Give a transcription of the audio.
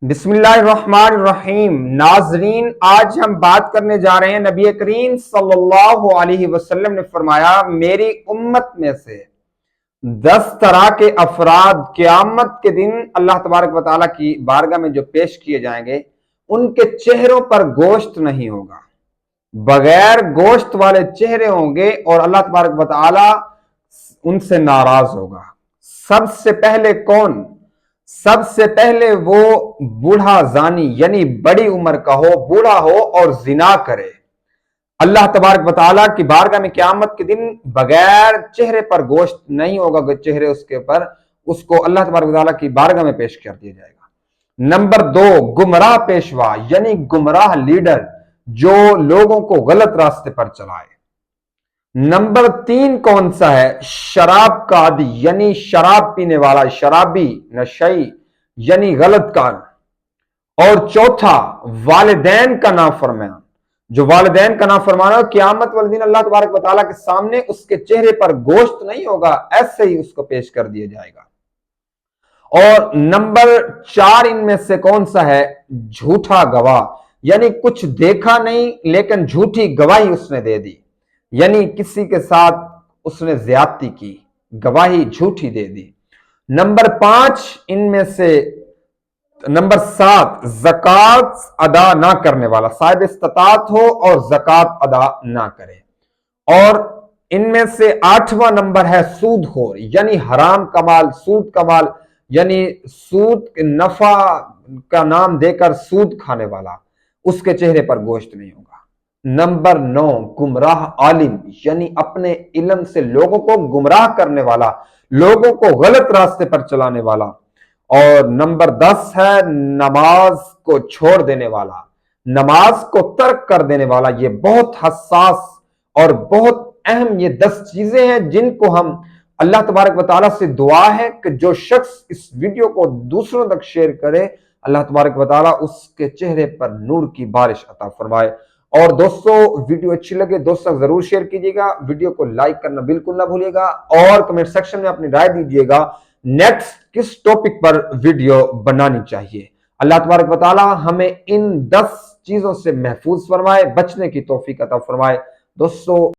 بسم اللہ الرحمن الرحیم۔ ناظرین، آج ہم بات کرنے جا رہے ہیں، نبی کریم صلی اللہ علیہ وسلم نے فرمایا میری امت میں سے 10 طرح کے افراد قیامت کے دن اللہ تبارک و تعالیٰ کی بارگاہ میں جو پیش کیے جائیں گے، ان کے چہروں پر گوشت نہیں ہوگا، بغیر گوشت والے چہرے ہوں گے اور اللہ تبارک و تعالیٰ ان سے ناراض ہوگا۔ سب سے پہلے کون؟ سب سے پہلے وہ بوڑھا زانی، یعنی بڑی عمر کا ہو، بوڑھا ہو اور زنا کرے۔ اللہ تبارک و تعالیٰ کی بارگاہ میں قیامت کے دن بغیر چہرے پر گوشت نہیں ہوگا، چہرے اس کے پر، اس کو اللہ تبارک و تعالیٰ کی بارگاہ میں پیش کر دیا جائے گا۔ نمبر 2، گمراہ پیشوا، یعنی گمراہ لیڈر جو لوگوں کو غلط راستے پر چلائے۔ نمبر 3 کون سا ہے؟ شراب کا عادی، یعنی شراب پینے والا، شرابی، نشئی، یعنی غلط کار۔ اور چوتھا، والدین کا نافرمان، جو والدین کا نافرمان ہو، قیامت والے دن اللہ تبارک و تعالیٰ کے سامنے اس کے چہرے پر گوشت نہیں ہوگا، ایسے ہی اس کو پیش کر دیا جائے گا۔ اور نمبر 4 ان میں سے کون سا ہے؟ جھوٹا گواہ، یعنی کچھ دیکھا نہیں لیکن جھوٹی گواہی اس نے دے دی، یعنی کسی کے ساتھ اس نے زیادتی کی، گواہی جھوٹی دے دی۔ نمبر 5 ان میں سے، نمبر 7، زکوٰۃ ادا نہ کرنے والا، صاحب استطاعت ہو اور زکوٰۃ ادا نہ کرے۔ اور ان میں سے 8واں نمبر ہے سود خور، یعنی حرام کمال، سود کمال، یعنی سود نفع کا نام دے کر سود کھانے والا، اس کے چہرے پر گوشت نہیں ہوگا۔ نمبر 9، گمراہ عالم، یعنی اپنے علم سے لوگوں کو گمراہ کرنے والا، لوگوں کو غلط راستے پر چلانے والا۔ اور نمبر 10 ہے نماز کو چھوڑ دینے والا، نماز کو ترک کر دینے والا۔ یہ بہت حساس اور بہت اہم یہ 10 چیزیں ہیں جن کو ہم اللہ تبارک و تعالیٰ سے دعا ہے کہ جو شخص اس ویڈیو کو دوسروں تک شیئر کرے، اللہ تبارک و تعالیٰ اس کے چہرے پر نور کی بارش عطا فرمائے۔ اور دوستو، ویڈیو اچھی لگے دوستوں تک ضرور شیئر کیجیے گا، ویڈیو کو لائک کرنا بالکل نہ بھولیے گا، اور کمنٹ سیکشن میں اپنی رائے دیجیے گا نیکسٹ کس ٹاپک پر ویڈیو بنانی چاہیے۔ اللہ تبارک و تعالی ہمیں ان 10 چیزوں سے محفوظ فرمائے، بچنے کی توفیق عطا فرمائے۔ دوستو